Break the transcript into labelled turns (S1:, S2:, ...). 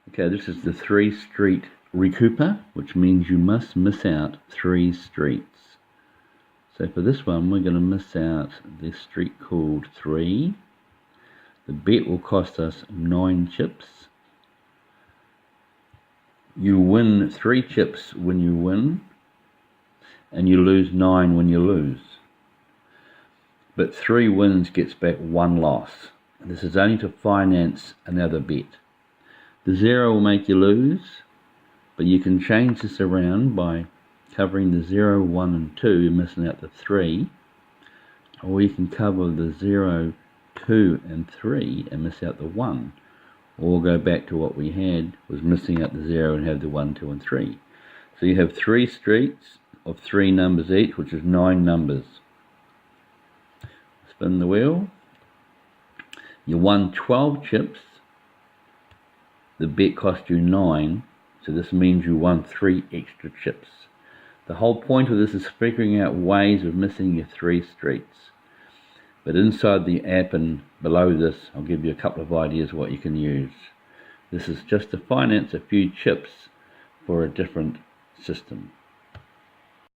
S1: Okay, this is the 3 Street Recouper, which means you must miss out 3 streets. So for this one, we're going to miss out the street called 3. The bet will cost us 9 chips. You win 3 chips when you win, and you lose 9 when you lose. But 3 wins gets back 1 loss. And this is only to finance another bet. The 0 will make you lose, but you can change this around by covering the 0, 1 and 2, missing out the 3, or you can cover the 0, 2 and 3 and miss out the 1, or go back to what we had, was missing out the 0 and have the 1, 2 and 3. So you have 3 streets of 3 numbers each, which is 9 numbers. Spin the wheel. You won 12 chips. The bet cost you 9, so this means you won 3 extra chips. The whole point of this is figuring out ways of missing your 3 streets. But inside the app and below this, I'll give you a couple of ideas what you can use. This is just to finance a few chips for a different system.